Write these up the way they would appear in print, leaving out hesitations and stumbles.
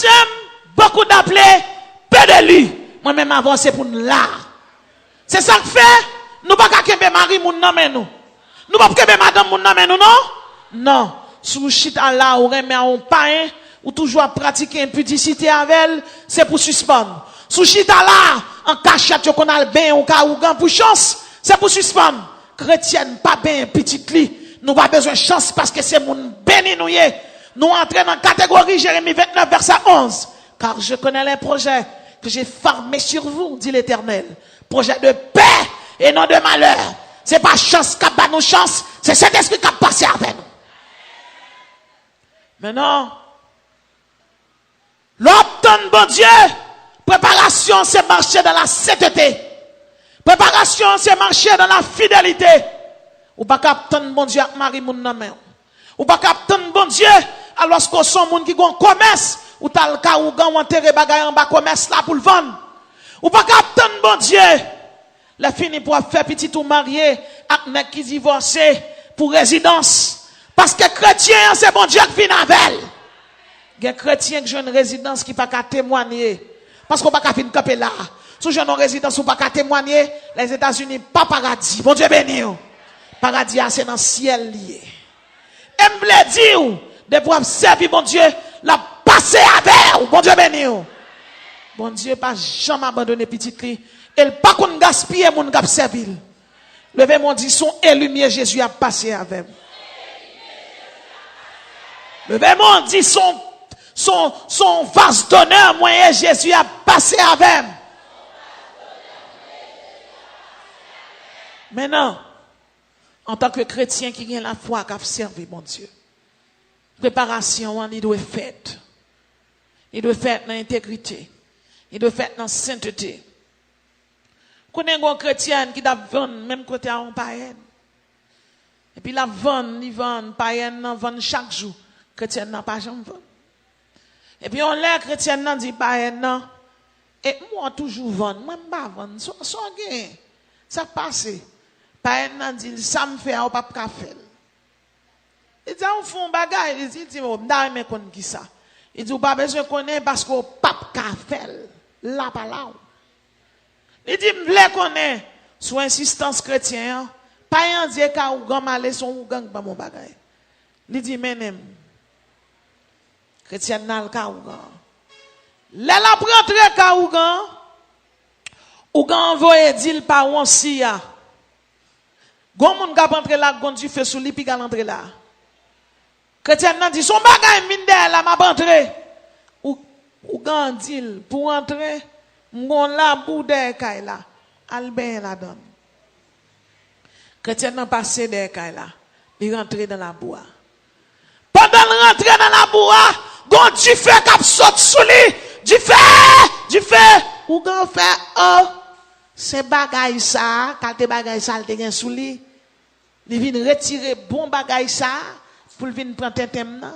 j'aime beaucoup d'appeler, peu de lui. Moi-même avancer pour nous là. C'est ça que fait, nous pas qu'à kembe mari moun nan men nous. Nous pas kembe madame moun nan men nous, non? Non. Sous chita là, ou remet un pain, ou toujours à pratiquer impudicité avec elle, c'est pour suspendre. Sous chita là, en cachette, qu'on a le bain, ou ka pour chance, c'est pour suspendre. Chrétienne, pas bien, petite li. Nous pas besoin de chance parce que c'est moun béni nous y est. Nous entrons dans la catégorie Jérémie 29, verset 11. Car je connais les projets que j'ai formés sur vous, dit l'Éternel. Projet de paix et non de malheur. C'est pas chance qui a nous chance, c'est cet esprit qui a passé avec nous. Maintenant, l'obtenir bon Dieu, préparation c'est marcher dans la sainteté. Préparation c'est marcher dans la fidélité. Ou pas capter bon Dieu avec Marie moun nan men. Ou pas capter bon Dieu alors qu'on son moun qui gon commerce ou tal ka ou gan enterrer bagay en bas commerce là pour le vendre. Ou pas capter bon Dieu. La fini pour faire petit ou marié avec nèg qui divorcé pour résidence. Parce que chrétien, c'est bon Dieu qui vient avec elle. Il y a chrétien qui ont une résidence qui n'a pas qu'à témoigner. Parce qu'on n'a pas qu'à venir camper là. Si j'ai une résidence ou pas qu'à témoigner, les États-Unis, pas paradis. Bon Dieu béni. Paradis, c'est dans le ciel lié. Et me voulait dire, de pouvoir servir bon Dieu, la passer avec. Bon Dieu béni. Bon Dieu, pas jamais abandonner petit cri. Et pas qu'on gaspille mon cap servir. Levez mon dit, son lumière Jésus a passé avec. Le même on dit son vase d'honneur, moi Jésus a passé avec. Maintenant, en tant que chrétien qui a la foi, qui a servi, mon Dieu, préparation, il doit être faite. Il doit être fait dans l'intégrité. Il doit être fait dans la sainteté. Qu'on ait un chrétien qui doit vendre, même côté à un païen. Et puis la vendre, il vend, païen, vend chaque jour. Chrétien n'a pas jamais vendre. Et puis on l'a chrétien n'a dit païen non. Et moi toujours vendre, moi pas vendre. Son gain. Ça passe. Païen n'a dit ça me fait au pas faire. Il dit on fait un bagage, il dit on n'a pas connait qui ça. Il dit pas besoin connaître parce qu'on pas faire. Là pas là. Il dit m'vle connaître sous insistance chrétien. Païen dit ka ou grand malé son ou gang pas mon bagage. Il dit menem chrétien nan Kaougan. Là la prendre Kaougan ou gan envoyer dit par on sia. Gon moun ka rentrer là gon du feu sous li pi ka rentrer là. Chrétien nan dit son bagay mine de la m'a rentrer. Ou gan dit pour entrer m'gon la boude kay là. Albin la donne. Chrétien nan passé de kay là. Il rentre dans la bois. Pendant le rentrer dans la bois, gon du feu k'ap saute sous lui, du feu, ou gon fait oh, c'est bagay ça, quand te bagay ça te gen sous lui, il vient retirer bon bagay ça pour venir prendre thème nan.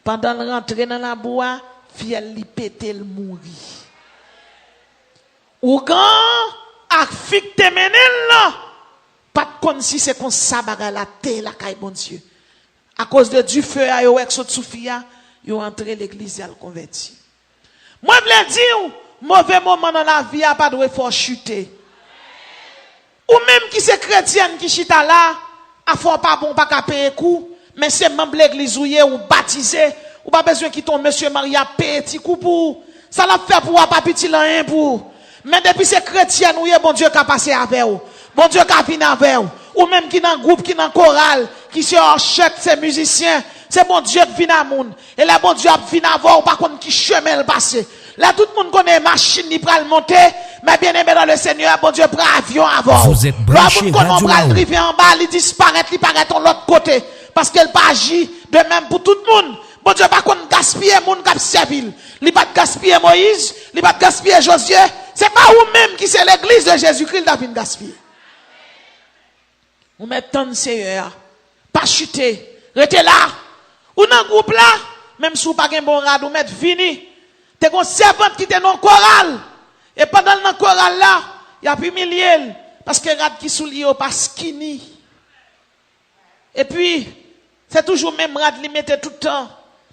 Pendant le rentrer dans la bois, fiel li pété le mouri. Ou gon ak fik te menel là, pas comme si c'est comme ça bagay la té la kay bon Dieu. À cause de du feu à yo ex Soufia, yo entré l'église et a converti. Moi je dire mauvais moment dans la vie a pas de fort chuter. Ou même qui c'est chrétienne qui chita là, a fort pas bon pas ka payer coup, mais c'est membre l'église ou baptisé, ou pas besoin qui ton monsieur Maria payer petit coup pour ça l'a fait pour pas petit rien pour. Mais depuis c'est chrétienne ou bon Dieu qui a passé avec vous. Bon Dieu qui a venu avec vous. Ou même qui dans groupe, qui dans chorale, qui c'est architecte, c'est musicien, c'est bon Dieu qui vient à moun. Et là, bon Dieu qui vient à voir, par contre, qui chemin le passé. Là, tout le monde connaît machine, il peut le monter, mais bien aimé dans le Seigneur, bon Dieu prend avion avant. Vous êtes branché, là, tout le monde arrive en bas, il disparaît de l'autre côté. Parce qu'elle pas agit de même pour tout le monde. Bon Dieu, par contre, gaspiller moun qui servil. Il pas gaspiller Moïse, il pas gaspiller Josué. C'est pas vous-même qui c'est l'église de Jésus-Christ qui a fait gaspiller. Vous mettez tant de Seigneur, pas chuter, restez là. Ou dans le groupe là, même si vous n'avez pas un bon rad, vous mettez fini. T'es une servante qui était dans le choral. Et pendant le choral là, il y a plus milliers. Parce que rad qui soulié pas skinny. Et puis, c'est toujours même rad limité tout le temps.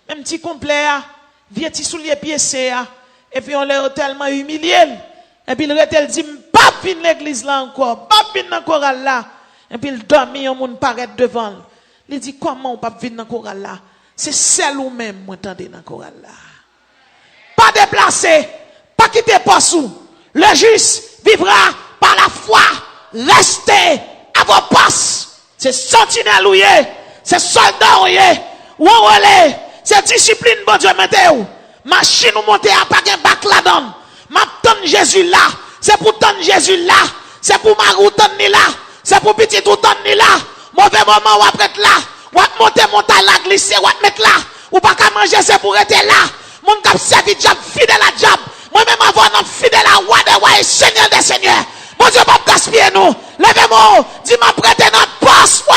Même petit complet. vieux petit soulier pied ça et puis on l'a tellement humilié et puis il retel dit pas venir l'église là encore, pas venir dans chorale là et puis il dormi on monde paraît devant. Il dit comment on pas venir dans chorale là? C'est celle ou même moi tendez dans chorale là. Pas déplacer, pas quitter poste. Le juste vivra par la foi. Restez à vos postes. C'est sentinelle ouye, c'est soldat ouye, ou on relais, c'est discipline bon Dieu mettez ou. Machine ou monter à pas gen bac là-dedans. M'a tande Jésus là, c'est pour tande Jésus là, c'est pour Marou tande ni là, c'est pour petit tout tande ni là. Mauvais moment ou après là, ou monter montagne là glisser ou mettre là, ou pas qu'à manger c'est pour être là. Mon cap servi diable fidèle à diable. Moi-même avoir un fidèle à roi des rois et seigneur des seigneurs. Mon Dieu pas gaspiller nous. Levez-moi, dis-moi prêtez notre poste. Ouais.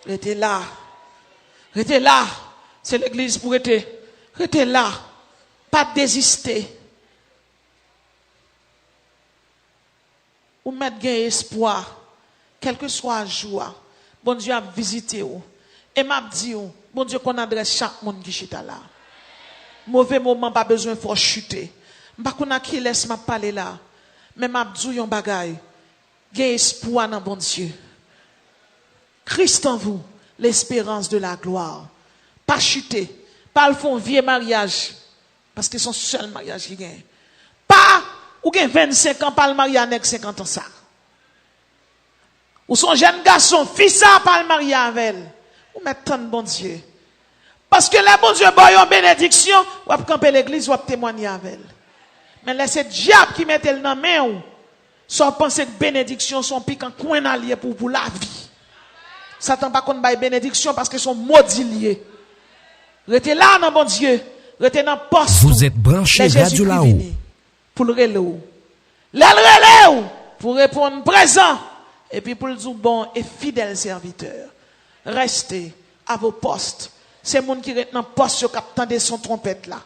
Restez là. Restez là. C'est l'église pour être. Restez là. Pas désister. Ou mettre gain espoir. Quel que soit le jour. Bon Dieu a visité vous. Et m'a dit, bon Dieu qu'on adresse chaque monde qui chita là. Mauvais moment, pas besoin de chuter. Pas qu'on a qui laisse m'a parler là. Mais m'a dit yon bagay. Gain espoir dans bon Dieu. Christ en vous, l'espérance de la gloire. Pas chuter. Pas le fond vieux mariage. Parce que c'est son seul mariage qui gagne. Pas, ou gagne 25 ans, pas le mariage avec 50 ans ça. Ou son jeune garçon, fils ça, pas le mariage avec elle. Ou mettre tant de bon Dieu. Parce que les bon Dieu boy en bénédiction, ou ap camper l'église, ou ap témoigner avec elle. Mais laissez diable qui mette le dans main ou, sans penser que bénédiction sont piquant coin allié pour la vie. Satan pas contre bail bénédiction parce que sont maudits liés. Restez là dans bon Dieu, restez dans poste. Vous êtes branché Radio là-haut. Pour le relais. Le pour répondre présent et puis pour le dire bon et fidèle serviteur. Restez à vos postes. C'est moun qui reste dans poste qui attendent son trompette là.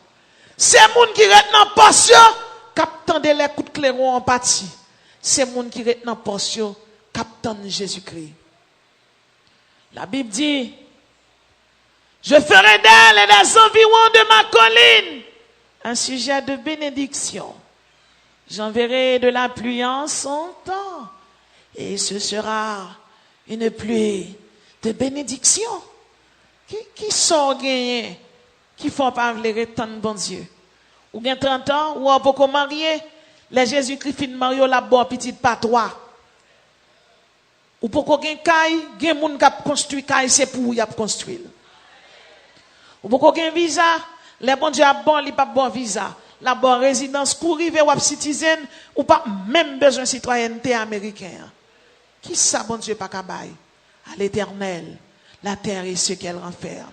C'est moun qui reste dans poste qui attendent les coups de clairon en partie. C'est moun qui reste dans poste qui attendent Jésus-Christ. La Bible dit, je ferai d'elle et des environs de ma colline un sujet de bénédiction. J'enverrai de la pluie en son temps et ce sera une pluie de bénédiction. Qui sont gagnés, qui font pas les tant de bon Dieu. Ou bien 30 ans, ou on peut marier, les Jésus-Christ fin Mario la bonne petite patois. Ou pourquoi gen caille, gen moun k'ap construit caille c'est pour y a construire. Ou pourquoi gen visa, les bon Dieu a bon, li pas bon visa. La bonne résidence pour rive ou citizen ou pas même besoin citoyenneté américaine. Qui ça bon Dieu pas kabay? À l'Éternel, la terre et ce qu'elle renferme,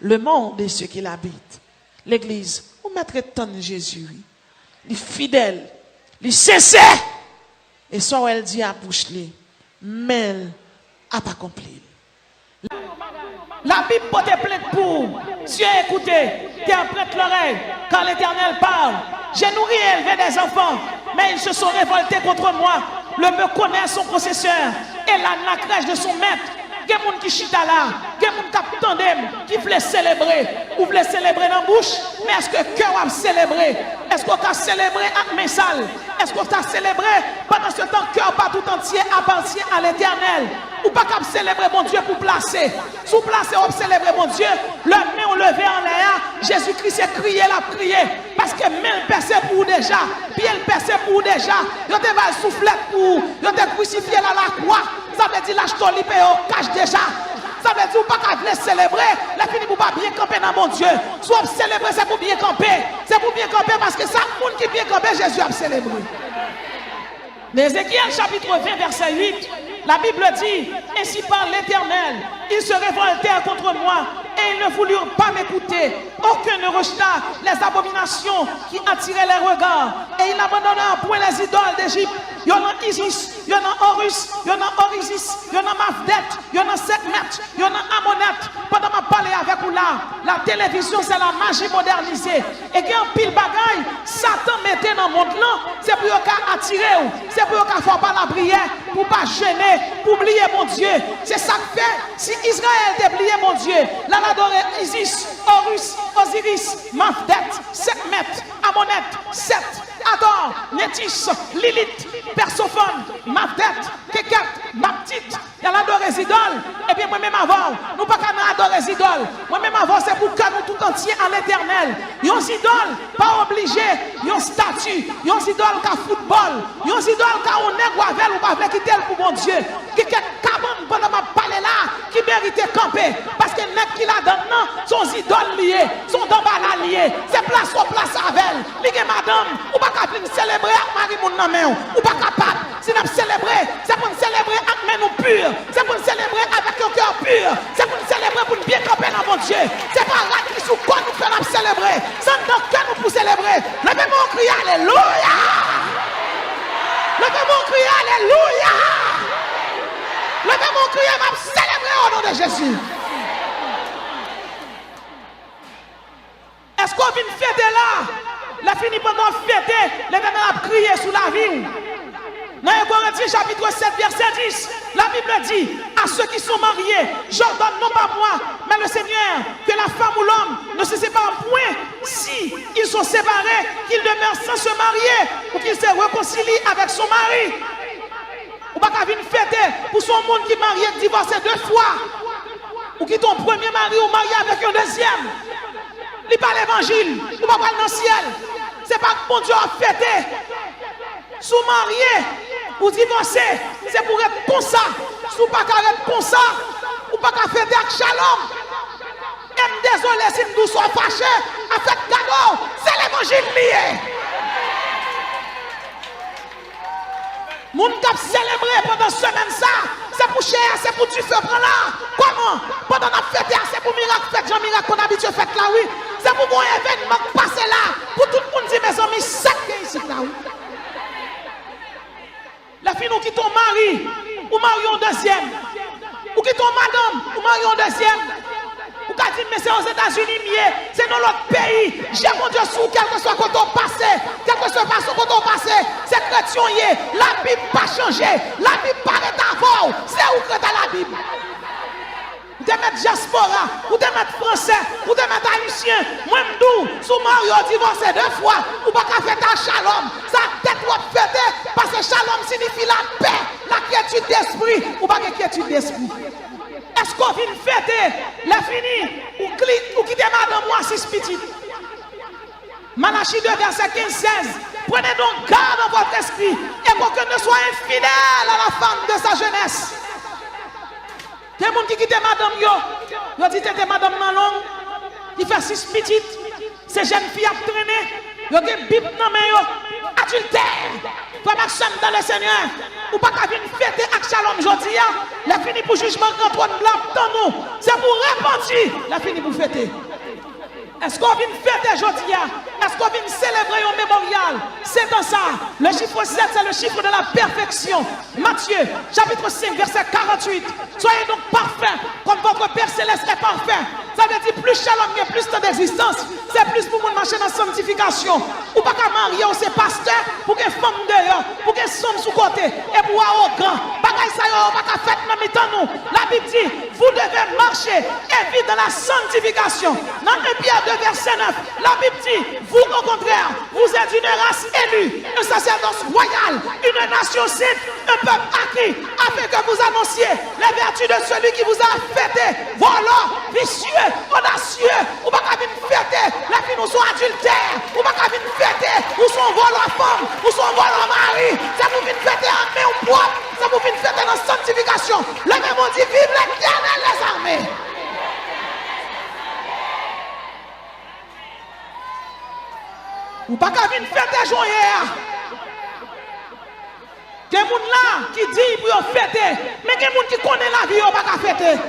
le monde et ce qu'il habite. L'église, vous mettrez tant de Jésus, les fidèles, les sincères, et ça elle dit à bouche li, mais elle n'a pas accompli. La Bible porte plainte pour. Dieu écoutez, tiens prête l'oreille quand l'Éternel parle. J'ai nourri et élevé des enfants, mais ils se sont révoltés contre moi. Le me connaît son possesseur et la crèche de son maître. Il y a des gens qui chita là, il y a des gens qui tandem, qui veulent célébrer. Ou veulent célébrer dans la bouche, mais est-ce que le cœur a célébré? Est-ce qu'on a célébré avec mes salles? Est-ce qu'on a célébré pendant ce temps que le cœur pas tout entier appartient à l'Éternel? Ou pas qu'à célébrer mon Dieu pour placer? Sous placer, on célébrer mon Dieu, le main on levé en l'air, Jésus-Christ s'est crié, la prié, parce que même percé pour déjà, puis elle percé pour déjà, il te va souffler pour, il te crucifié là la croix, ça veut dire lâche ton lipé au cache déjà. Ça veut dire pas qu'à venir célébrer, la fini pour pas bien camper dans mon Dieu. Soit célébrer, c'est pour bien camper. C'est pour bien camper parce que ça, le monde qui bien camper, Jésus a célébré. Ézéchiel chapitre 20, verset 8, la Bible dit, ainsi parle l'Éternel, ils se révoltèrent contre moi et ils ne voulurent pas m'écouter. Aucun ne rejeta les abominations qui attiraient les regards et ils n'abandonnèrent point les idoles d'Égypte. Il y en a Isis, il y en a Horus, il y en a Orisis, il y en a Mafdet, il y en a Sekhmet, il y en a Amonet. Pendant que je parle avec vous là, la télévision c'est la magie modernisée. Et il y a un pile bagaille, Satan mettait dans le monde là, c'est pour attirer, c'est pour faire pas la prière, pour pas gêner, pour oublier mon Dieu. C'est ça que fait. Si Israël oublié mon Dieu, Dieu. Là, l'adorer Isis, Horus, Osiris, Mafdet, Sekhmet, Amonet, Set, Ador, Nétis, Lilith, Persophone, Mafdet, Keket, Baptit. Il y a l'adorer les idoles. Et bien, moi-même avant, nous pas qu'à adorer les idoles. Moi-même avant, c'est pour que nous tout entier à l'éternel. Yon idoles, pas obligé. Yon statue. Yon idoles qu'à football. Yon idoles qu'à on est ou avec ou pas quitter pour bon Dieu. Qui cabane pendant ma parler là, qui mérite camper. Parce que les qui la donne, non, sont idoles liées, sont d'emballage liées. C'est place au place avec elle. Ligue madame, ou pas capable de célébrer avec Marie mon nom, ou pas capable. Si nous célébrer, c'est pour nous célébrer avec main nous pure. C'est pour nous célébrer avec un cœur pur. C'est pour nous célébrer pour nous bien camper dans mon Dieu. C'est pas là qui sous quoi nous faisons célébrer. C'est dans que nous pour célébrer. Levez-moi crier alléluia. Levez-moi crier alléluia. Levez-moi crier m'a célébrer au nom de Jésus. Est-ce qu'on vient fêter là? La fini pendant fêter, les gens ont crié sous la ville. Dans Corinthiens chapitre 7 verset 10, la Bible dit à ceux qui sont mariés, j'ordonne non pas moi, mais le Seigneur, que la femme ou l'homme ne se séparent point si ils sont séparés, qu'ils demeurent sans se marier ou qu'ils se réconcilient avec son mari. Ou pas qu'à venir fêter pour son monde qui est marié, divorcé 2 fois, ou qui ton premier mari ou marié avec un deuxième. Il pas l'évangile, ou pas dans le ciel. C'est pas que mon Dieu a fêté. Sous marié ou divorcé, c'est pour être comme ça. Sous pas qu'à être comme ça, ou pas qu'à fêter avec shalom. Et désolé si nous sommes fâchés, à faire cadeau, c'est l'évangile lié. Moun kap célébrer pendant semaine ça, c'est pour cher, c'est pour tu fais prendre là. Comment? Pendant la fête, c'est pour miracle fait, Jean miracle qu'on habitue fait là oui. C'est pour un événement passer là, pour tout le monde dire mes amis, ça qui ici là oui. La fille nous qui ton mari, ou mari en deuxième, ou qui ton madame, ou mari en deuxième. Ou qu'a dit mais c'est aux États-Unis, c'est dans l'autre pays. J'ai mon Dieu sous quel que soit quand on passe, quel que soit façon quand on passe, c'est chrétien y la Bible pas changé, la Bible pas d'avant, c'est où que t'as la Bible. Ou te mettre diaspora, ou te mettre français, ou te mettre haïtien, moi m'dou, sous Mario divorcé 2 fois, ou pas qu'à faire ta shalom, ça tête ou fêter, parce que shalom signifie la paix, la quiétude d'esprit, ou pas que quiétude d'esprit. Est-ce qu'on vient fêter, la fini, ou quitter madame ou assise petite? Malachie 2 verset 15-16, prenez donc garde dans votre esprit, et pour que ne soit infidèle à la femme de sa jeunesse. Il y a des gens qui quittent madame, yo dit que madame nan long, qui fait 6 petites, ces jeunes filles à traîner, yo gen bip nan men yo, adultère, frère Maxime dans le Seigneur, ou pas qu'à venir fêter avec shalom jodi ya, la fini pour jugement Antoine Blanc dans nous, c'est pour repentir, la fini pour fêter. Est-ce qu'on vient fêter jodi ya? Est-ce qu'on vient célébrer un mémorial? C'est dans ça. Le chiffre 7, c'est le chiffre de la perfection. Matthieu, chapitre 5, verset 48. Soyez donc parfaits, comme votre Père Céleste est parfait. Ça veut dire plus shalom, plus de d'existence. C'est plus pour nous marcher dans la sanctification. Ou pas qu'à marier, ou c'est pasteur, pour que femme dehors, pour que somme sous côté, et pour arrogant. Bagay ça, ou pas qu'à faire dans mi-temps nous. La Bible dit, vous devez marcher et vivre dans la sanctification. Dans 1 Pierre 2, verset 9, la Bible dit, vous au contraire, vous êtes une race élue, un sacerdoce royal, une nation sainte, un peuple acquis, afin que vous annonciez les vertus de celui qui vous a fêté, volant, vicieux, audacieux, ou pas qu'à venir fêter, la vie nous sont adultères, ou pas qu'à venir fêter, ou sont volant femme, ou sont volant mari, ça vous vient fêter en main ou propre, ça vous vient fêter dans la sanctification. Le même on dit, vive l'Éternel des armées. Ou pas qu'à venir fêter joyeux. Des gens là qui disent pour fêter, mais des gens qui connaissent la vie, ils pas qu'à fêter.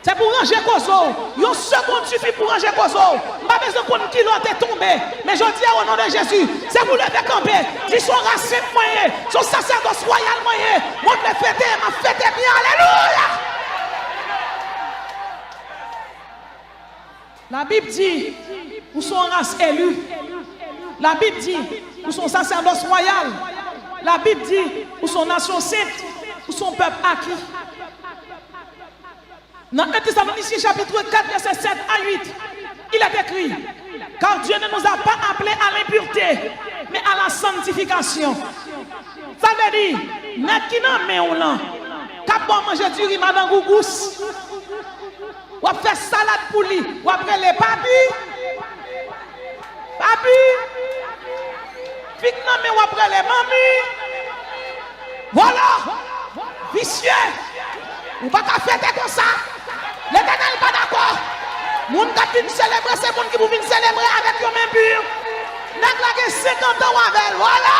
C'est pour ranger Koso. Une seconde suffit pour ranger Koso. Pas besoin qu'on qui l'autre est tombé. Mais je dis au nom de Jésus, c'est pour le faire camper. Ils sont racines moyens, son sacerdoce royal moyen. Moi je vais fêter, ma fête est bien. Alléluia. La Bible dit, où sont race élue. La Bible dit, où sont sacerdoce royal. La Bible dit, où sont nation sainte, où sont peuple acquis. Dans 1 Thessaloniciens chapitre 4, verset 7 à 8, il est écrit, car Dieu ne nous a pas appelés à l'impureté, mais à la sanctification. Ça veut dire, n'est-ce qui n'a pas là, quand on mange du riz dans gougous, ou fait salade pour lui, ou après les papis, fique non mais ou après les mamies, voilà, vicieux, ou pas qu'à faire comme ça, l'Éternel n'est pas d'accord. Moun qui vient célébrer, c'est moun qui vient célébrer avec eux même pur. N'a que 50 ans avec, voilà.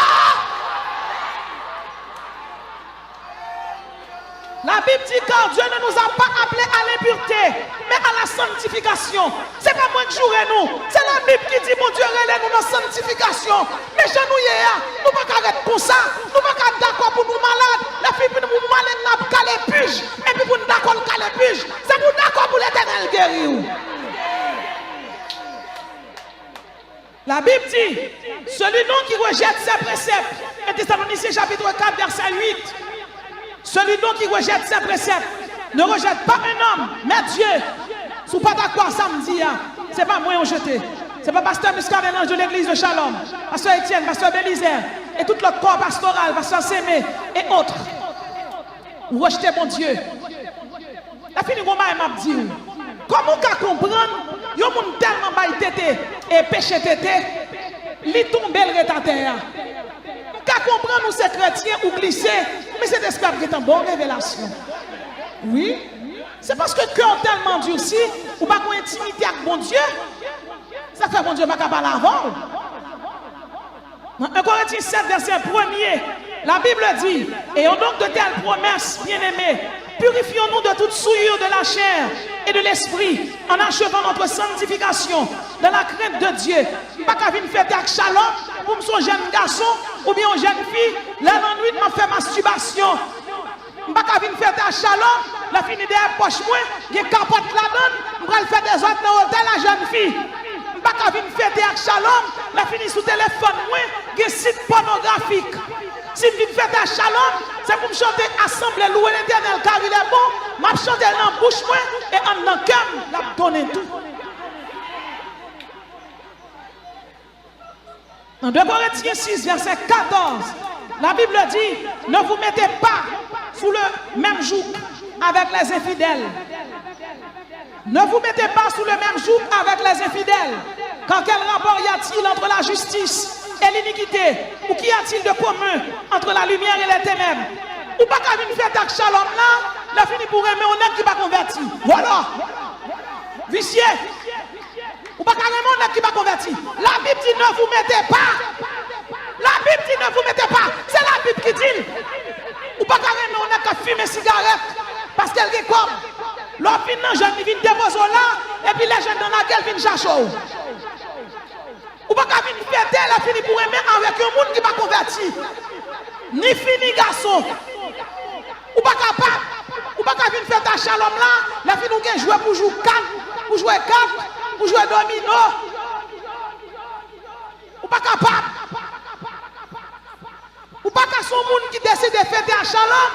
La Bible dit que Dieu ne nous a pas appelés à l'impureté, mais à la sanctification. C'est pas moi qui jouerai nous. C'est la Bible qui dit, mon Dieu, relève-nous dans la sanctification. Mais chez nous, nous ne pouvons pas arrêter pour ça. Nous ne pouvons pas être d'accord pour nous malades. La fille pour nous malades, nous avons calé puge. Et puis pour nous d'accord, nous calé puge. C'est pour nous d'accord pour l'Éternel guérir. La Bible dit, celui-là qui rejette ses préceptes, 1 Thessaloniciens chapitre 4, verset 8, celui-là qui rejette ses préceptes ne rejette pas un homme, mais Dieu. Si vous n'êtes pas d'accord samedi, ce n'est pas moi qui jeté. Ce n'est pas pasteur Muscadet de l'église de Shalom, pasteur Étienne, pasteur Bélisaire, et tout le corps pastoral, pasteur Sémé et autres. Vous rejetez mon Dieu. La fin du moment, m'a dit, comment vous comprendre, il y a tellement baïté et péché tété, il tombe le retardé. Vous comprendre, nous, ces chrétiens, ou glisser, mais c'est esclave qui est en bonne révélation. Oui, c'est parce que le cœur tellement durci, ou pas qu'on intimité avec mon Dieu, ça fait mon Dieu pas capable avant. Dans 1 Corinthiens 7, verset 1er, la Bible dit, ayons donc de telles promesses, bien-aimés, purifions-nous de toute souillure de la chair et de l'esprit, en achevant notre sanctification dans la crainte de Dieu. Pas qu'à venir faire avec shalom pour son jeune garçon ou bien une jeune fille, là dans la nuit, m'a fait masturbation. Pas qu'à venir faire avec shalom, la fini derrière poche moi, qui capote la donne, m'a faire des autres dans l'hôtel la jeune fille. Pas qu'à venir faire avec shalom, la fini sous téléphone moi, qui site pornographique. Si je viens faire shalom, c'est pour me chanter assemblée, louer l'Éternel car il est bon. Je vais chanter dans la bouche moi et en dans le cœur, je vais donner tout. Dans 2 Corinthiens 6, verset 14, la Bible dit, ne vous mettez pas sous le même joug avec les infidèles. Ne vous mettez pas sous le même joug avec les infidèles. Car quel rapport y a-t-il entre la justice et l'iniquité? Ou qu'y a-t-il de commun entre la lumière et les ténèbres? Ou pas qu'à venir faire ta shalom là, la fini pour aimer on est qui va converti. Voilà. Vicieux. Ou pas qu'à aimer on est qui va converti. La Bible dit ne vous mettez pas. La Bible dit ne vous mettez pas. C'est la Bible qui dit. Ou pas qu'à aimer on est qui fumer cigarette. Parce qu'elle est comme. L'autre jeune vient déposer là, et puis les jeunes dans laquelle viennent chercher. Ou pas qu'à venir fêter, la fini pour aimer avec un monde qui va converti. Ni fini garçon. Ou pas capable. Ou pas qu'à venir faire ta shalom là, la fini nous gagne jouer pour jouer 4, pour jouer 4, pour jouer domino. Ou pas capable. Ou pas qu'à son monde qui décide de fêter un shalom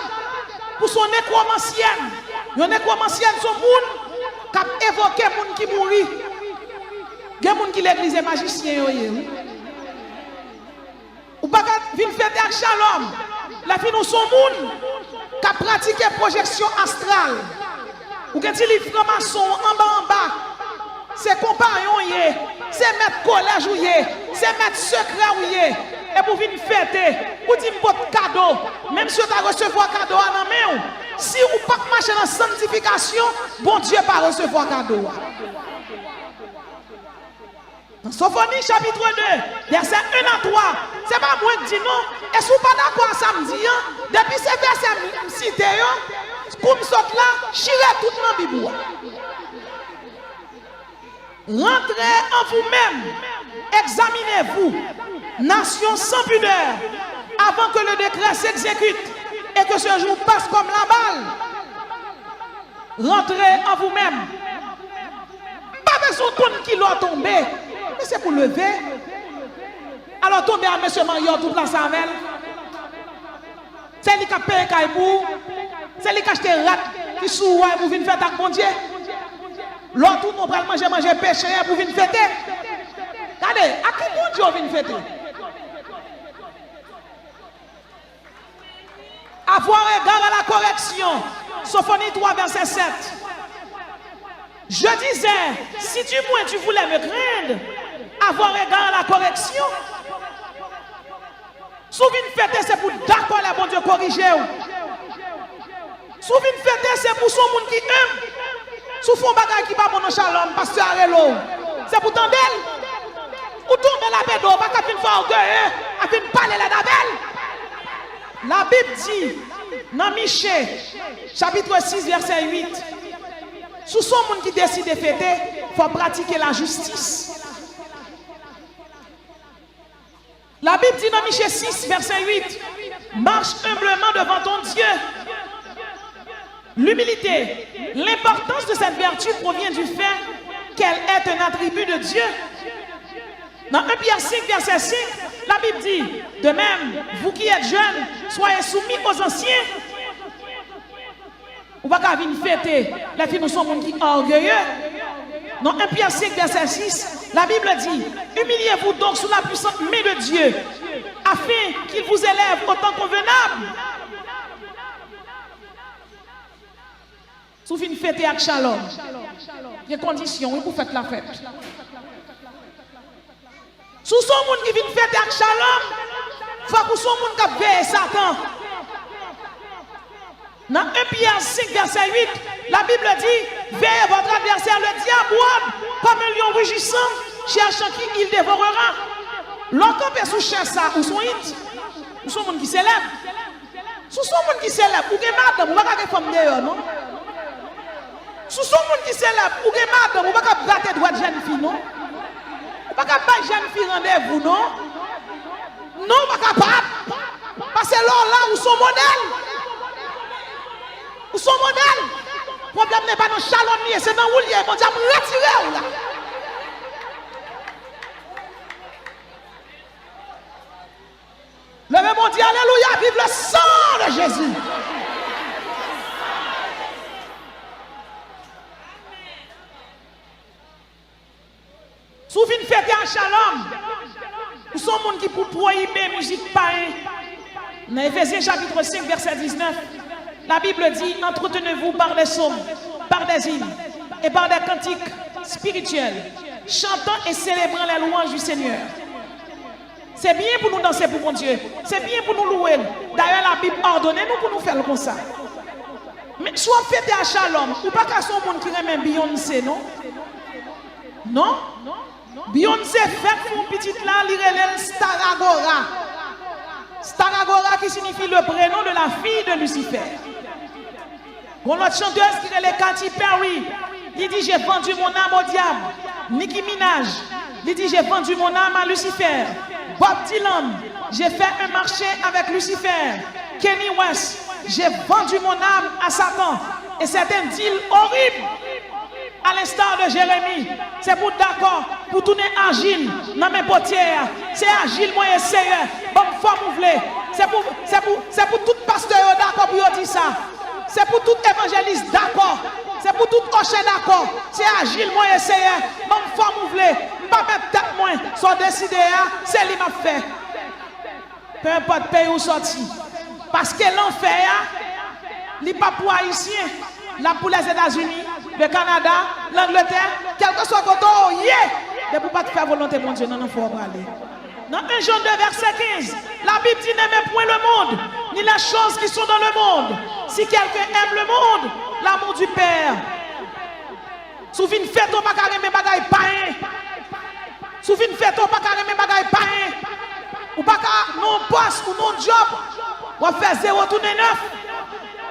pour son nécromancienne. Yon nécromancienne son monde qui a évoqué monde qui mourit. Il y a des gens qui l'église est magicien. Ou pas venir faire des shalom. La fin nous sommes monde qui a pratiqué projection astrale. Ou quand il est franc-maçon en bas. C'est compagnon, c'est mettre collège, c'est mettre secret. Et pour venir fêter, pour dire votre cadeau, même si vous avez recevoir cadeau à la main, si vous ne pas marcher dans la sanctification, bon Dieu ne pas recevoir cadeau. Dans Sophonie chapitre 2, verset 1 à 3, c'est pas moi qui dis non. Et si vous pas d'accord samedi, depuis ces versets cités, pour me sortir là, chirez tout dans la Bible. Rentrez en vous-même, examinez-vous, nation sans pudeur, avant que le décret s'exécute et que ce jour passe comme la balle. Rentrez en vous-même. Pas besoin de qui l'a tombé, mais c'est pour lever. Alors tomber à M. Mario toute la savelle. C'est lui qui a payé Kaibou, c'est lui qui a acheté rat qui sous pour venir faire avec bon Dieu. L'autre on va manger péché pour venir fêter. Regardez, à qui bon Dieu vient fêter? Avoir égard à la correction. Sophonie 3, verset 7. Je disais, si du moins tu voulais me craindre, avoir égard à la correction. Souvent fêter, c'est pour d'accord les bon Dieu corriger. Souvent fêter, c'est pour son monde qui aime. Souvent bagay qui pas bon shalom, pasteur Arelo. C'est pour tendre. Ou tomber la bédo, pas qu'à fin faire orgueil, à fin parler la dabelle. La Bible dit, dans Michée, chapitre 6, verset 8, sous son monde qui décide de fêter, il faut pratiquer la justice. La Bible dit dans Michée 6, verset 8, marche humblement devant ton Dieu. L'humilité, l'importance de cette vertu provient du fait qu'elle est un attribut de Dieu. Dans 1 Pierre 5, verset 5, la Bible dit, de même, vous qui êtes jeunes, soyez soumis aux anciens. Ou pas qu'à venir fêter, les filles nous sont monde qui orgueilleux. Dans 1 Pierre 5, verset 6, la Bible dit, humiliez-vous donc sous la puissante main de Dieu, afin qu'il vous élève au temps convenable. Sous une fête avec shalom, il y a des conditions, oui, pour faire la fête. Sous son monde qui vient fêter avec shalom, il faut que son monde qui veille Satan. Dans 1 Pierre 5, verset 8, la Bible dit, veillez votre adversaire, le diable, comme un lion rugissant, cherchant qui il dévorera. L'autre peut sous chercher ça, ou son hit, ou son monde qui célèbre. Sous son monde qui célèbre, ou que madame, ou pas que femme d'ailleurs, non? Sous son monde qui célèbre, ou que madame, ou pas que battre droit de jeune fille, non? Ou pas que battre jeune fille rendez-vous, non? Non, pas capable. Parce que là, où son modèle? Où son modèle? Le problème n'est pas dans le chalonnier, c'est dans le roulier. Mon Dieu, retirez-vous là. Levez mon Dieu, alléluia, vive le sang de Jésus. Souviens fêter un shalom. Où sont les gens qui pour prohiber la musique païenne? Dans Éphésiens chapitre 5, verset 19. La Bible dit, entretenez-vous par des psaumes, par des hymnes et par des cantiques spirituels, chantant et célébrant les louanges du Seigneur. C'est bien pour nous danser pour mon Dieu. C'est bien pour nous louer. D'ailleurs, la Bible ordonne nous pour nous faire comme ça. Mais soit fêter à shalom, ou pas qu'à son monde qui aime Beyoncé, non? Non? Beyoncé fait pour petite là, l'irélène Staragora. Staragora qui signifie le prénom de la fille de Lucifer. Une autre chanteuse qui est les Katy Perry. Il dit j'ai vendu mon âme au diable. Nicki Minaj. Il dit j'ai vendu mon âme à Lucifer. Bob Dylan. J'ai fait un marché avec Lucifer. Kenny West. J'ai vendu mon âme à Satan. Et c'est un deal horrible. À l'instar de Jérémie, c'est pour d'accord, pour tourner agile dans mes potières. C'est agile, moi, essayer. Bon, femme ouvlée. C'est pour tout pasteur d'accord pour dire ça. C'est pour tout évangéliste d'accord. C'est pour tout cocher d'accord. C'est agile, moi, essayer. Bon, femme ouvlée. Pas mettre tête moins. Soit décidé, c'est lui m'a fait. Peu importe pays où sorti. Parce que l'enfer, il n'est pas pour haïtien. Là pour les États-Unis, le Canada, l'Angleterre, quel que soit le côté, de pour pas te faire volonté, mon Dieu, non, il faut aller. Dans 1 Jean 2, verset 15, la Bible dit n'aimez point le monde, ni les choses qui sont dans le monde. Si quelqu'un aime le monde, l'amour du Père. Souviens une fête, on pas carrément mes bagailles païens. Souviens une fête, on pas carrément mes bagailles païens. Ou pas qu'à non poste ou non job, on va faire 0 tourner 9.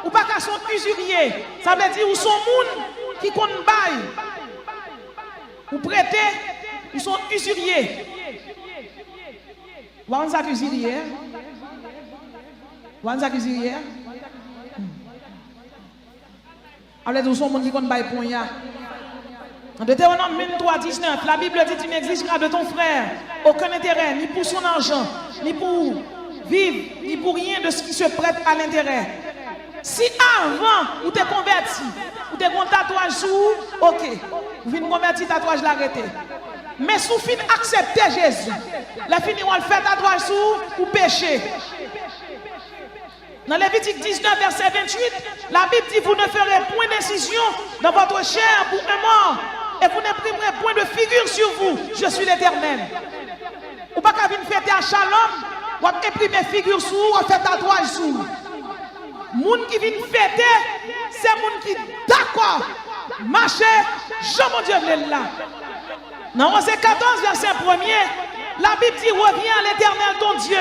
Ou pas qu'à son usurier. Ça veut dire où sont moun qui compte bail. Ou prêter, ils sont usuriers. Ou on s'accuse usurier. Ou on s'accuse usurier. Alors où sont moun qui compte bail pour ya. En Deutéronome 23, 19, la Bible dit tu n'exigeras de ton frère aucun intérêt, ni pour son argent, ni pour vivre, ni pour rien de ce qui se prête à l'intérêt. Si avant, vous t'es converti, vous t'es un tatouage sous, ok, vous venez convertir tatouage l'arrêter. Mais si vous finissez accepter Jésus, la fini on le fait tatouage sous ou péché. Dans Lévitique 19, verset 28, la Bible dit vous ne ferez point d'incision dans votre chair pour un mort et vous n'imprimerez point de figure sur vous. Je suis l'Éternel. Ou pas qu'à venir fêter à Shalom, ou à imprimer figure sur vous, ou à faire tatouage sur vous. Moun qui vient fêter, c'est moun qui d'accord, marcher, je mon Dieu veut là. Dans Osée 14, verset 1er, la Bible dit reviens à l'Éternel ton Dieu,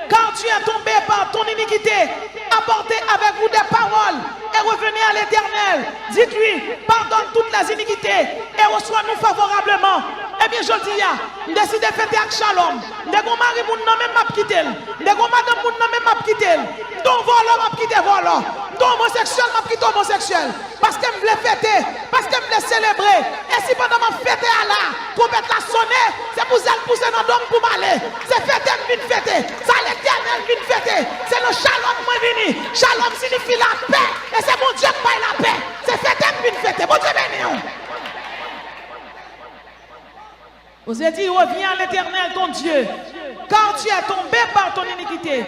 car tu es tombé par ton iniquité. Apportez avec vous des paroles et revenez à l'Éternel. Dites-lui, pardonne toutes les iniquités et reçois-nous favorablement. Eh bien, je le dis, je décide de fêter avec Shalom. Dès qu'on marie, mon nom même m'a quitté. Dès qu'on madame, mon nom même m'a quitté. Ton volant m'a quitté, volant. Ton homosexuel m'a quitté, homosexuel. Parce que je voulais fêter, parce que je voulais célébrer. Et si pendant ma fête à là, pour mettre la sonner, c'est pour ça que pousser dans l'homme pour m'aller. C'est fêter, je viens fêter. Ça l'Éternel vient fêter. C'est le Shalom moi venu. Shalom signifie la paix. Et c'est mon Dieu qui paye la paix. C'est fêter, je viens fêter. Bon Dieu béni. Vous avez dit, reviens à l'Éternel ton Dieu, car tu es tombé par ton iniquité.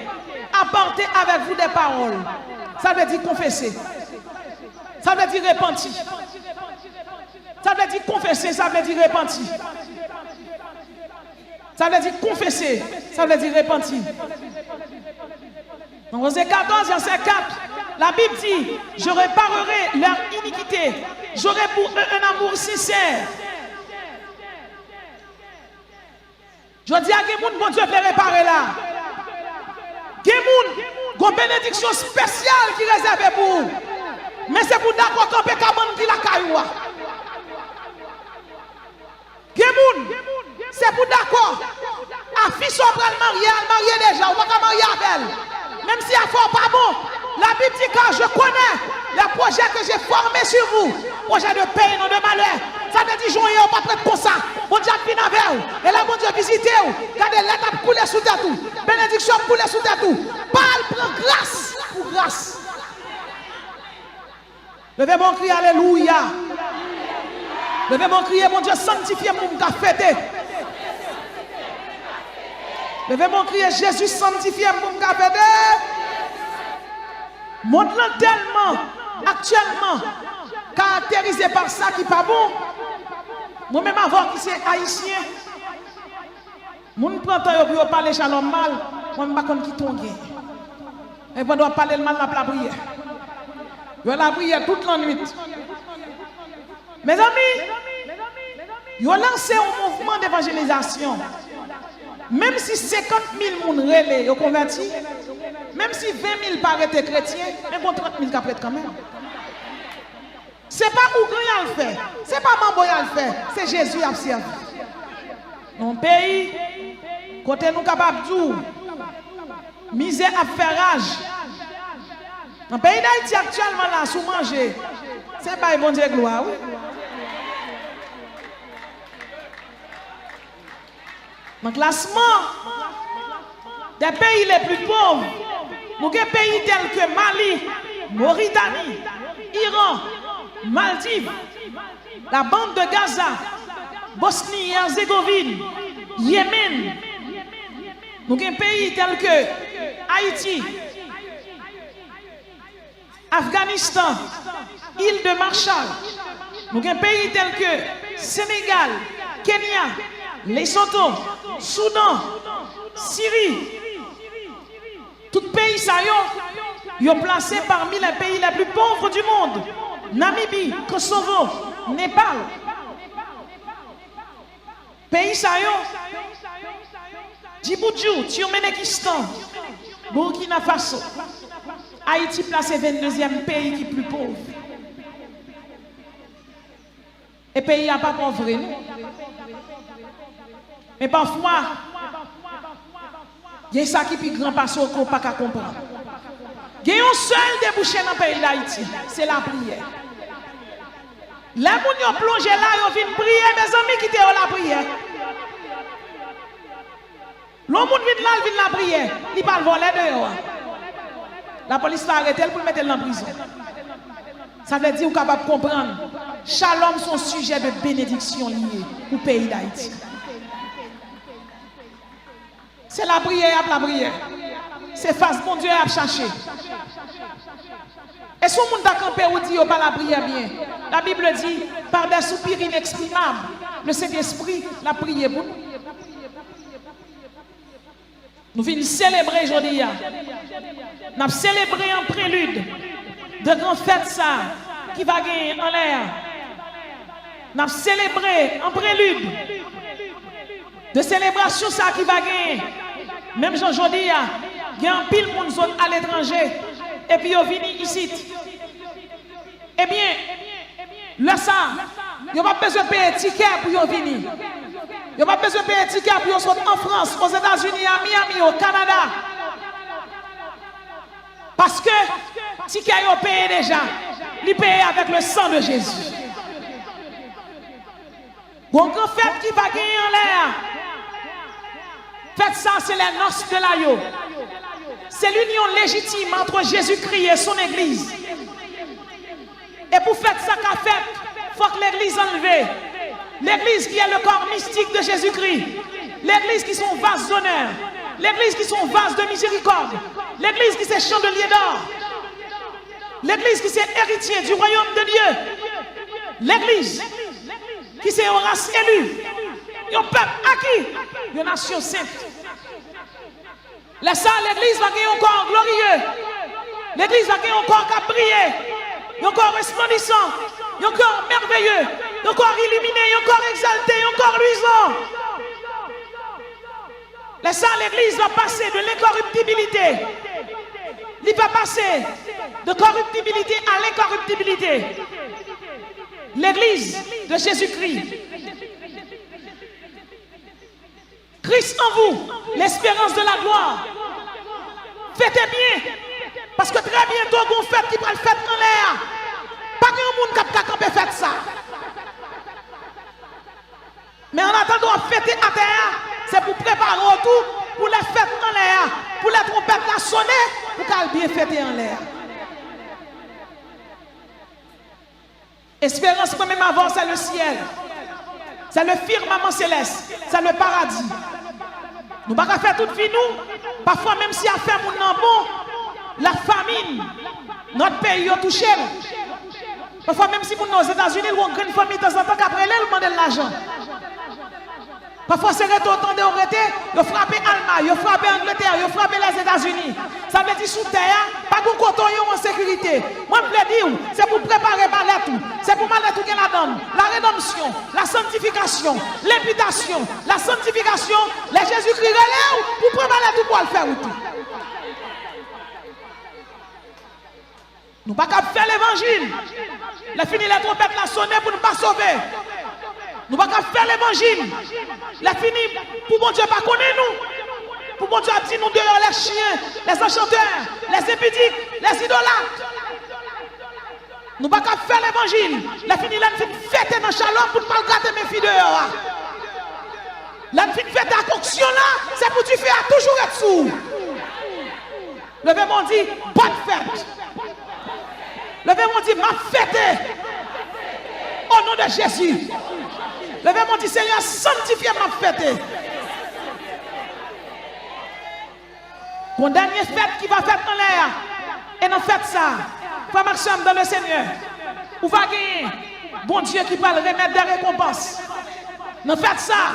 Apportez avec vous des paroles. Ça veut dire confesser. Ça veut dire repentir. Ça veut dire confesser, ça veut dire repentir. Ça veut dire confesser, ça veut dire repentir. Dans Osée 14, verset 4, la Bible dit, je réparerai leur iniquité. J'aurai pour eux un amour sincère. Je dis à Gemoun, mon Dieu, fait réparer là. Gemoun, une bénédiction spéciale qui est réservée pour vous. Mais c'est pour d'accord qu'on peut camper la cailloua. Gemoun, c'est pour d'accord. A fille soit le marié déjà, on va pas marier avec elle. Même si elle n'est pas bon, la Bible dit quand je connais les projets que j'ai formés sur vous, projet de paix, non de malheur. Ça veut dire joyeux, pas prêt pour ça. Mon Dieu vient avec vous. Et là, mon Dieu visite vous. Regardez, l'étape coule sous ta tout. Bénédiction coule sous ta tout. Parle, prends grâce pour grâce. Levez mon cri, alléluia. Levez mon cri, mon Dieu, sanctifiez mon gars fêté. Levez mon cri, Jésus, sanctifiez mon gars fêté. Monde-là tellement, actuellement, caractérisé par ça qui n'est pas bon. Moi-même avant qui c'est haïtien. Moun prend temps pour parler Shalom mal, moi je ne sais pas qui tombe. Et on doit parler le mal la prière. Yo la prière toute la nuit. Mes amis, yo lancé un mouvement d'évangélisation. Même si 50 000 personnes relais yo converti, même si 20 000 paraissent chrétiens, mais bon 30 000 qui prêtent quand même. C'est pas Ougan le fait, c'est pas Mambo le fait, c'est Jésus qui a servi. Dans le pays, côté nous capables de dire, misère à faire rage. Dans le pays d'Haïti actuellement là, sous manger, c'est pas bon Dieu gloire. Oui? Dans le classement des pays les plus pauvres, nous avons des pays tels que Mali, Mauritanie, Iran, Maldives, la bande de Gaza, Bosnie et Herzégovine, Yémen. Nous avons des pays tels que Haïti, Afghanistan, île de Marshall. Nous avons des pays tels que Sénégal, Kenya, Lesotho, Soudan, Syrie. Tout pays ça sont placés parmi les pays les plus pauvres du monde. Namibie, Kosovo, Népal. Pays ça Djibouti, Turkménistan, Burkina Faso. Haïti placé 22e pays qui est plus pauvre. Et pays n'a pas pauvre. Mais parfois, il y a ça qui est plus grand parce qu'on ne peut pas comprendre. Il y a un seul débouché dans le pays d'Haïti, c'est la prière. Les gens qui ont plongé là, ils viennent prier, mes amis qui étaient la prière. Les gens qui viennent là, ils viennent la prière. Ils ne parlent pas voler dehors. La police l'a arrêté pour le mettre en prison. Ça veut dire qu'on est capable de comprendre. Shalom, son sujet de bénédiction lié au pays d'Haïti. C'est la prière, la prière. C'est face mon Dieu à chercher. Et si on a campé ou dit pas la prière bien, la Bible dit par des soupirs inexprimables, le Saint-Esprit l'a prié pour nous. Nous venons célébrer aujourd'hui. Nous avons célébré en prélude de grandes fêtes ça qui va gagner en l'air. Nous avons célébré en prélude de célébration ça qui va gagner. Même aujourd'hui, il y a un pile monde à l'étranger et puis ils viennent ici. Eh bien, là ça, il n'y a pas besoin de payer un ticket pour venir. Il n'y a pas besoin de payer un ticket pour venir en France, aux États-Unis, à Miami, au Canada. Parce que le ticket est payé déjà. Il est payé avec le sang de Jésus. Donc en fait, qui va gagner en l'air? Faites ça, c'est les noces de l'agneau. C'est l'union légitime entre Jésus-Christ et son Église. Et pour faire ça qu'a fait, il faut que l'Église enlève. L'Église qui est le corps mystique de Jésus-Christ. L'Église qui sont vase d'honneur. L'Église qui sont vase de miséricorde. L'Église qui c'est chandelier d'or. L'Église qui c'est héritier du royaume de Dieu. L'Église qui c'est une race élue. Un peuple acquis. Une nation sainte. Là ça, l'Église va gagner un corps glorieux. L'Église va gagner un corps qui a brillé. Un corps resplendissant. Un corps merveilleux. Un corps illuminé. Un corps exalté. Un corps luisant. Là ça, l'Église va passer de l'incorruptibilité. Il va passer de corruptibilité à l'incorruptibilité. L'Église de Jésus-Christ. Christ en vous, l'espérance de la gloire. Faites bien, parce que très bientôt, vous faites qui va le faire en l'air. Pas qu'il y ait un monde qui a campé faire ça. Mais en attendant, fêter à terre, c'est pour préparer au tout, pour les fêtes en l'air, pour les trompettes la sonner, pour qu'elle bien fêter en l'air. Espérance, même avant, c'est le ciel. C'est le firmament céleste. C'est le paradis. Nous ne pouvons pas faire toute vie, nous. Parfois, même si a fait mon nom bon, la famine, notre pays a touché. Parfois, même si nous sommes aux États-Unis, nous avons une grande famille de temps en temps, qu'après elle, nous demandons de l'argent. Parfois, c'est autant de arrêté, ils ont frappé Allemagne, ils ont frappé Angleterre, ils ont frappé les États-Unis. Ça veut dire sous terre, pas de coton en sécurité. Moi, je veux dire, c'est pour préparer Malet, c'est pour Malet tout la donne. La rédemption, la sanctification, l'imputation, la sanctification, les Jésus-Christ relèvent pour préparer tout pour le faire tout. Nous ne pouvons pas faire l'évangile. La fini les trompettes la sonner pour ne pas sauver. Nous ne pouvons pas faire l'évangile. La fini pour mon Dieu pas connaître nous. Pour mon Dieu a dit nous dehors les chiens, les enchanteurs, les impudiques, les idolâtres. Nous ne pouvons pas faire l'évangile. La fini là nous fête dans Shalom pour ne pas gratter mes filles dehors. La fini fête à conction là, c'est pour tu faire toujours être sourd. Le verbe dit bonne fête. Le verbe dit ma fête. Au nom de Jésus. Le verbe dit Seigneur, sanctifie ma fête. Mon dernier fête qui va faire en l'air. Et nous faites ça. Frère Maxime dans le Seigneur. Ou va gagner. Bon Dieu qui va le remettre des récompenses. Nous faites ça.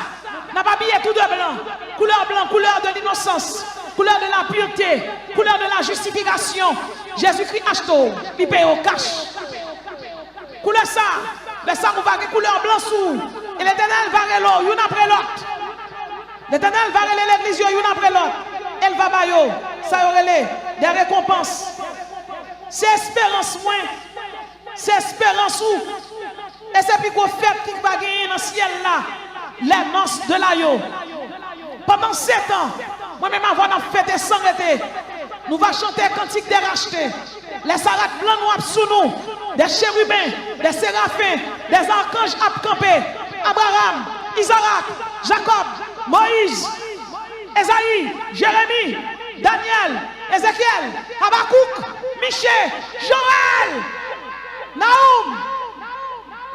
Nous pas habillé tout de blanc, couleur de l'innocence, couleur de la pureté, couleur de la justification. Jésus-Christ achète, il paye au cash. Couleur ça. Mais ça, nous va gagner couleur blanc sous. Et l'Éternel va aller l'eau, une après l'autre. L'Éternel va aller l'église, une après l'autre. Elle va bailler, ça y aurait des récompenses. C'est espérance moins. C'est espérance où. Et c'est puis qu'on fait qui va gagner dans le ciel là. Les noces de l'agneau. Pendant 7 ans, moi-même avant de fêter sans arrêter, nous allons chanter cantique des rachetés. Les sarates blancs noirs sous nous. Des chérubins, des séraphins, des archanges à camper. Abraham, Isaac, Jacob, Moïse, Esaïe, Jérémie, Daniel, Ézéchiel, Habakkuk, Michée, Joël, Naoum.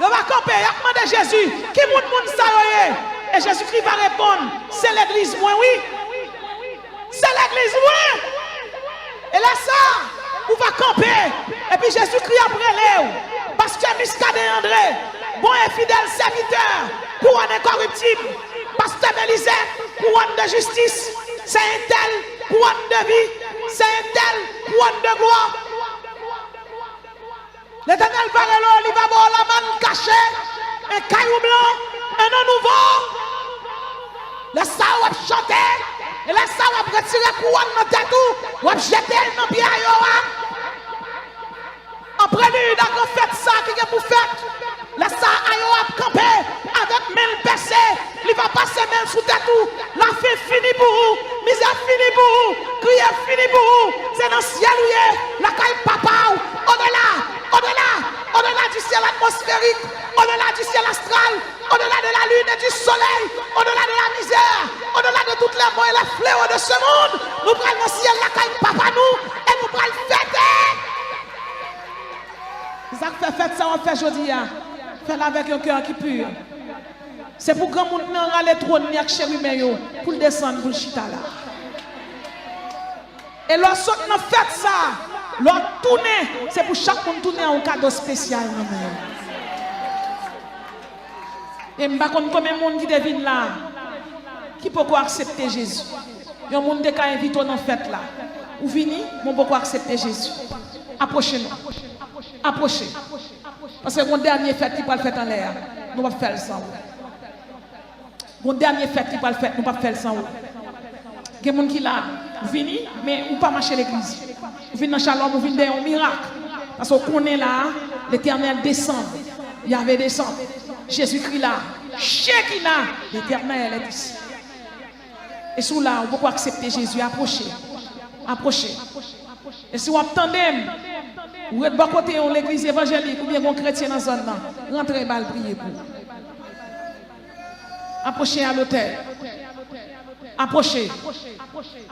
Il va camper, il va demander Jésus, qui moun ça y est? Et Jésus-Christ va répondre, c'est l'église, moi oui. C'est l'église, oui. Et là ça, on va camper. Et puis Jésus-Christ après l'air. Parce que Miscadé André, bon et fidèle serviteur, couronne incorruptible. Pasteur Mélisée, couronne de justice. C'est un tel, couronne de vie. C'est un tel, couronne de gloire. L'Éternel va il va voir la main cachée, un caillou blanc, un nom nouveau. La ça va chanter, et la ça va retirer couronne dans tête ou va jeter dans pied en prélude à qu'on fait ça qui est pour faire. La ça a campé avec mille baissées, il va passer même sous tête ou la fin fini pour vous, misère fini pour vous, crier fini pour vous. C'est dans le ciel où est la caille papa au-delà du ciel atmosphérique, au-delà du ciel astral, au-delà de la lune et du soleil, au-delà de la misère, au-delà de toutes les mots et les fléaux de ce monde, nous prenons le ciel, la caille papa nous, et nous prenons le fêter. Ça fait fête, ça on fait aujourd'hui, fait avec un cœur qui pur. C'est pour grand monde dans le trône, il y a chéri pour le descendre, pour le chita là. Et lorsque nous fait ça, lorsque tourner, c'est pour chaque monde tourner un cadeau spécial. Et je ne sais pas combien de monde qui devine là, qui peut accepter Jésus. Il y a des gens qui invitent dans la fête là. Ou vini, on peut accepter Jésus. Approchez-nous. Approchez. Parce que mon dernier fête qui va le faire en l'air, nous ne pouvons pas faire sans vous. Mon dernier fête qui va le faire, nous ne pouvons pas faire sans vous. Il y a des gens qui là, vini, mais ou pas marcher l'église. Vous venez dans Shalom, vous venez dans un miracle. Parce qu'on est là, l'Éternel descend. Il y avait descend. Jésus-Christ là, Shekinah, l'Éternel est ici. Et sous là, on peut accepter Jésus, approchez. Approchez. Et si vous attendez, vous êtes de bon côté de l'église évangélique ou bien bon chrétien dans la zone, rentrez mal prier pour. Approchez à l'hôtel. Approchez. Approchez.